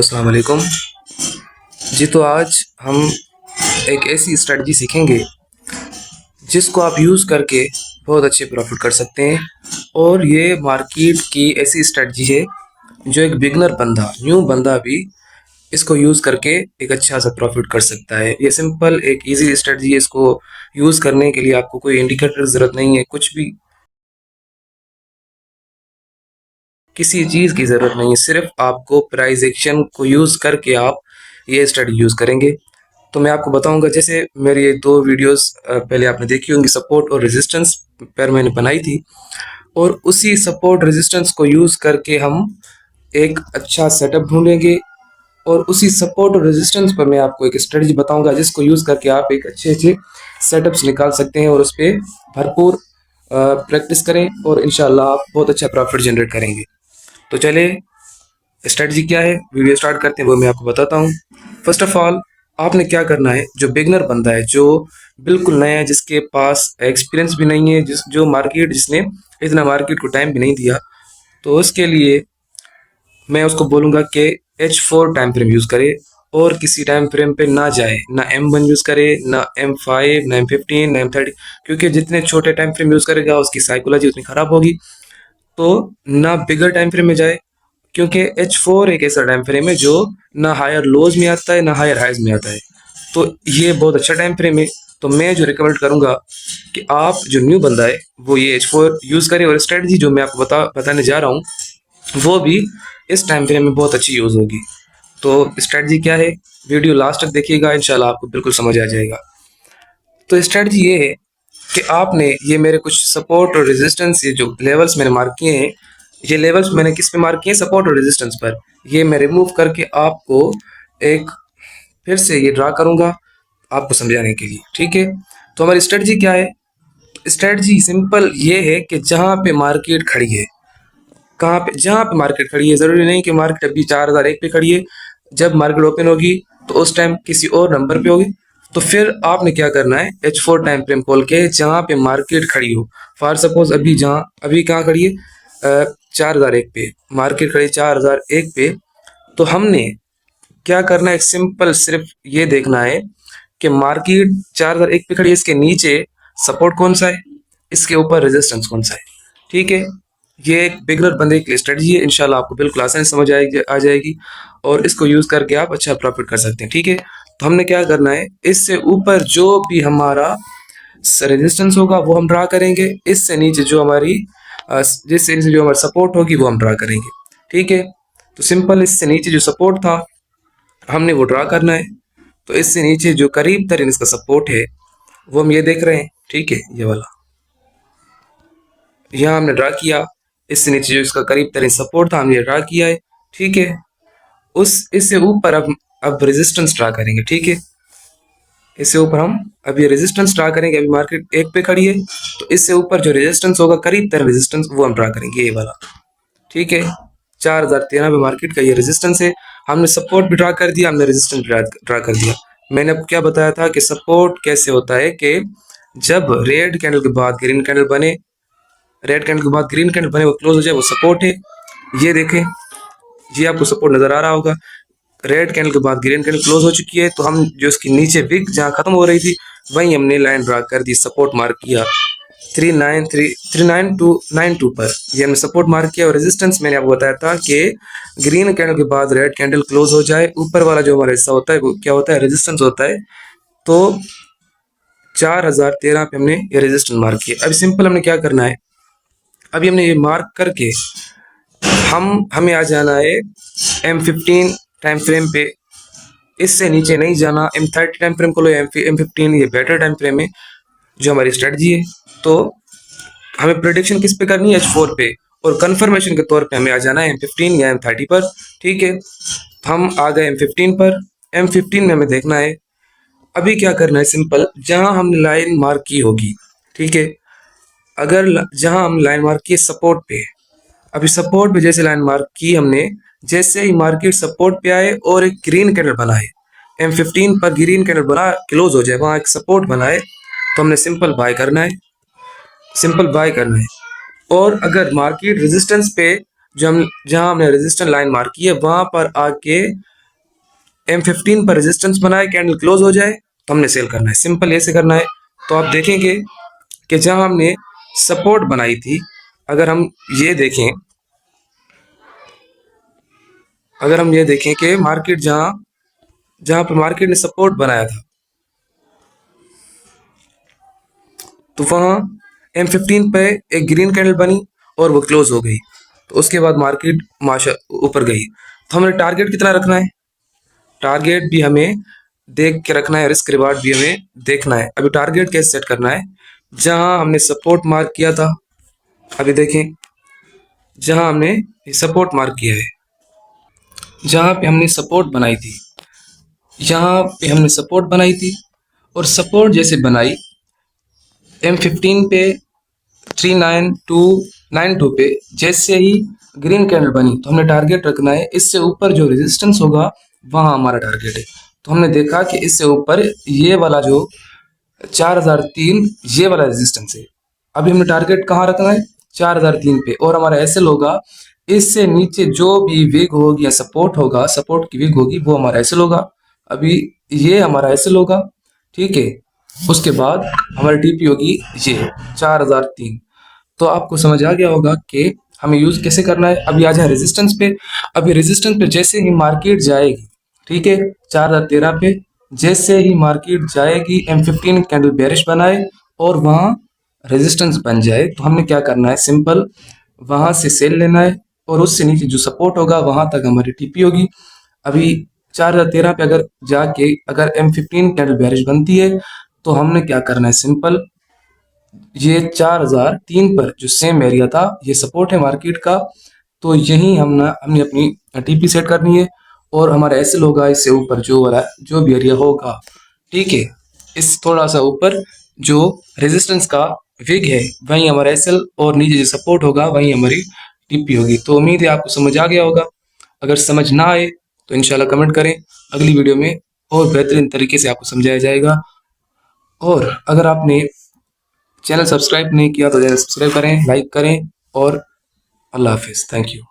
अस्सलाम वालेकुम। जी, तो आज हम एक ऐसी स्ट्रेटजी सीखेंगे जिसको आप यूज़ करके बहुत अच्छे प्रॉफिट कर सकते हैं। और ये मार्केट की ऐसी स्ट्रेटजी है जो एक बिगनर बंदा, न्यू बंदा भी इसको यूज़ करके एक अच्छा सा प्रॉफिट कर सकता है। ये सिंपल एक इजी स्ट्रेटजी है। इसको यूज़ करने के लिए आपको कोई इंडिकेटर की ज़रूरत नहीं है, कुछ भी किसी चीज़ की ज़रूरत नहीं है। सिर्फ आपको प्राइस एक्शन को यूज़ करके आप ये स्ट्रेटजी यूज़ करेंगे। तो मैं आपको बताऊंगा, जैसे मेरी ये दो वीडियोस पहले आपने देखी होंगी, सपोर्ट और रेजिस्टेंस पर मैंने बनाई थी। और उसी सपोर्ट रेजिस्टेंस को यूज़ करके हम एक अच्छा सेटअप ढूंढेंगे। और उसी सपोर्ट और रेजिस्टेंस पर मैं आपको एक स्ट्रेटजी बताऊंगा जिसको यूज़ करके आप एक अच्छे अच्छे सेटअप्स निकाल सकते हैं और उस पर भरपूर प्रैक्टिस करें और इंशाल्लाह आप बहुत अच्छा प्रॉफिट जनरेट करेंगे। तो चलिए, स्ट्रेटजी क्या है, वीडियो स्टार्ट करते हैं, वो मैं आपको बताता हूँ। फर्स्ट ऑफ ऑल, आपने क्या करना है, जो बिगनर बंदा है, जो बिल्कुल नया है, जिसके पास एक्सपीरियंस भी नहीं है, जिसने इतना मार्केट को टाइम भी नहीं दिया, तो उसके लिए मैं उसको बोलूँगा कि H4 टाइम फ्रेम यूज़ करे और किसी टाइम फ्रेम पे ना जाए। ना M1 यूज़ करे, ना M5, ना M15, ना M30, क्योंकि जितने छोटे टाइम फ्रेम यूज़ करेगा उसकी साइकोलॉजी उतनी ख़राब होगी। तो ना बिगर टाइम फ्रेम में जाए, क्योंकि H4 एक ऐसा टाइम फ्रेम है जो ना हायर लोज में आता है ना हायर हाइज में आता है। तो ये बहुत अच्छा टाइम फ्रेम है। तो मैं जो रिकमेंड करूंगा कि आप जो न्यू बंदा है वो ये H4 यूज़ करे, और स्ट्रेटजी जो मैं आपको बताने जा रहा हूँ वो भी इस टाइम फ्रेम में बहुत अच्छी यूज़ होगी। तो स्ट्रेटजी क्या है, वीडियो लास्ट तक देखिएगा, इंशाल्लाह आपको बिल्कुल समझ आ जाएगा। तो स्ट्रेटजी ये है कि आपने ये मेरे कुछ सपोर्ट और रेजिस्टेंस, ये जो लेवल्स मैंने मार्क किए हैं, ये लेवल्स मैंने किस पे मार्क किए हैं, सपोर्ट और रेजिस्टेंस पर। ये मैं रिमूव करके आपको एक फिर से ये ड्रा करूंगा आपको समझाने के लिए, ठीक है। तो हमारी स्ट्रेटजी क्या है, स्ट्रेटजी सिंपल ये है कि जहाँ पे मार्केट खड़ी है, कहाँ पे, जहाँ पे मार्केट खड़ी है, ज़रूरी नहीं कि मार्केट अभी 4001 पे खड़ी है। जब मार्केट ओपन होगी तो उस टाइम किसी और नंबर पे होगी। तो फिर आपने क्या करना है, H4 टाइम फ्रेम खोल के जहाँ पे मार्केट खड़ी हो, फॉर सपोज अभी कहाँ खड़ी है, 4001 पे मार्केट खड़ी है, 4001 पे। तो हमने क्या करना है, सिंपल सिर्फ ये देखना है कि मार्केट 4001 पे खड़ी है, इसके नीचे सपोर्ट कौन सा है, इसके ऊपर रेजिस्टेंस कौन सा है, ठीक है। ये एक बिगनर बंदे के लिए स्ट्रेटजी है, इंशाल्लाह आपको बिल्कुल आसानी से समझ आ जाएगी और इसको यूज़ करके आप अच्छा प्रॉफिट कर सकते हैं, ठीक है। तो हमने क्या करना है, इससे ऊपर जो भी हमारा रेजिस्टेंस होगा वो हम ड्रा करेंगे, इससे नीचे जो हमारी जिससे नीचे जो हमारी सपोर्ट होगी वो हम ड्रा करेंगे, ठीक है। तो सिंपल, इससे नीचे जो सपोर्ट था हमने वो ड्रा करना है। तो इससे नीचे जो करीब तरीन इसका सपोर्ट है वो हम ये देख रहे हैं, ठीक है, ये वाला यहाँ हमने ड्रा किया। इससे नीचे जो इसका करीब तरीन सपोर्ट था हमने ये ड्रा किया है, ठीक है। उस इससे ऊपर अब रेजिस्टेंस ड्रा करेंगे, ठीक है। इससे ऊपर हम अब ये रेजिस्टेंस ड्रा करेंगे। अभी मार्केट एक पे खड़ी है, तो इससे ऊपर जो रेजिस्टेंस होगा, करीब तरीन रेजिस्टेंस, वो हम ड्रा करेंगे, ये वाला, ठीक है। 4013 पे मार्केट का ये रेजिस्टेंस है। हमने सपोर्ट भी ड्रा कर दिया, हमने रेजिस्टेंस ड्रा कर दिया। मैंने आपको क्या बताया था कि सपोर्ट कैसे होता है, कि जब रेड कैंडल के बाद ग्रीन कैंडल बने, रेड कैंडल के बाद ग्रीन कैंडल बने, वो क्लोज हो जाए, वो सपोर्ट है। ये देखें, ये आपको सपोर्ट नजर आ रहा होगा। रेड कैंडल के बाद ग्रीन कैंडल क्लोज हो चुकी है, तो हम जो इसके नीचे विक जहाँ खत्म हो रही थी वहीं हमने लाइन ड्रा कर दी, सपोर्ट मार्क किया 39292 पर, ये हमने सपोर्ट मार्क किया। और रेजिस्टेंस मैंने आपको बताया था कि ग्रीन कैंडल के बाद रेड कैंडल क्लोज हो जाए, ऊपर वाला जो हमारा हिस्सा होता है वो क्या होता है, रेजिस्टेंस होता है। तो 4013 पे हमने ये रेजिस्टेंस मार्क किया। अब सिंपल हमने क्या करना है, अभी हमने ये मार्क करके हमें आ जाना है M15 टाइम फ्रेम पे। इससे नीचे नहीं जाना, M30 टाइम फ्रेम को लो, M15 ये बेटर टाइम फ्रेम है जो हमारी स्ट्रेटजी है। तो हमें प्रिडिक्शन किस पे करनी है, H4 पे, और कंफर्मेशन के तौर पे हमें आ जाना है M15 या M30 पर, ठीक है। हम आ गए M15 पर। M15 में हमें देखना है, अभी क्या करना है, सिंपल, जहां हमने लाइन मार्क की होगी, ठीक है, जहां हम लाइन मार्क की सपोर्ट पे, अभी सपोर्ट पे जैसे लाइन मार्क की हमने, जैसे ही मार्केट सपोर्ट पे आए और एक ग्रीन कैंडल बनाए, M15 पर ग्रीन कैंडल बना क्लोज हो जाए, वहां एक सपोर्ट बनाए, तो हमने सिंपल बाय करना है, सिंपल बाय करना है। और अगर मार्केट रेजिस्टेंस पे, जो हम जहां हमने रेजिस्टेंस लाइन मार्क की है वहां पर आके M15 पर रेजिस्टेंस बनाए, कैंडल क्लोज हो जाए तो हमने सेल करना है, सिंपल ऐसे करना है। तो आप देखेंगे कि जहां हमने सपोर्ट बनाई थी, अगर हम ये देखें कि मार्केट जहां जहां पर मार्केट ने सपोर्ट बनाया था, तो वहां M15 पे एक ग्रीन कैंडल बनी और वो क्लोज हो गई। तो उसके बाद मार्केट माशा ऊपर गई। तो हमने टारगेट कितना रखना है, टारगेट भी हमें देख के रखना है, रिस्क रिवार्ड भी हमें देखना है। अभी टारगेट कैसे सेट करना है, जहां हमने सपोर्ट मार्क किया था, अभी देखें जहां हमने सपोर्ट मार्क किया है, जहां पे हमने सपोर्ट बनाई थी, यहाँ पे हमने सपोर्ट बनाई थी और सपोर्ट जैसे बनाई M15 पे 39292 पे जैसे ही ग्रीन कैंडल बनी, तो हमने टारगेट रखना है इससे ऊपर जो रेजिस्टेंस होगा वहां हमारा टारगेट है। तो हमने देखा कि इससे ऊपर ये वाला जो 4003 ये वाला रेजिस्टेंस है। अभी हमने टारगेट कहाँ रखना है, 4003 पे, और हमारा एसएल होगा इससे नीचे जो भी विग होगी या सपोर्ट होगा, सपोर्ट की विग होगी, वो हमारा एसएल होगा। अभी ये हमारा एसएल होगा, ठीक है। उसके बाद हमारी टीपी होगी ये 4003। तो आपको समझ आ गया होगा कि हमें यूज कैसे करना है। अभी आ जाए रेजिस्टेंस पे। अभी रेजिस्टेंस पे जैसे ही मार्केट जाएगी, ठीक है, 4013 पे जैसे ही मार्केट जाएगी, M15 कैंडल बेरिश बनाए और वहां रेजिस्टेंस बन जाए, तो हमने क्या करना है, सिंपल वहां से सेल लेना है और उससे नीचे जो सपोर्ट होगा वहां तक हमारी टीपी होगी। अभी 4013 पे अगर जाके अगर M15 कैंडल बेरिश बनती है, तो हमने क्या करना है, सिंपल ये 4003 पर जो सेम एरिया था, ये सपोर्ट है मार्केट का, तो यही हमने अपनी टीपी सेट करनी है और हमारा एसएल होगा इससे ऊपर जो वाला जो भी एरिया होगा, ठीक है, इस थोड़ा सा ऊपर जो रेजिस्टेंस का विग है वहीं हमारा एसएल और नीचे जो सपोर्ट होगा वहीं हमारी टीपी होगी। तो उम्मीद है आपको समझ आ गया होगा। अगर समझ ना आए तो इंशाल्लाह कमेंट करें, अगली वीडियो में और बेहतरीन तरीके से आपको समझाया जाएगा। और अगर आपने चैनल सब्सक्राइब नहीं किया तो चैनल सब्सक्राइब करें, लाइक करें, और अल्लाह हाफिज़, थैंक यू।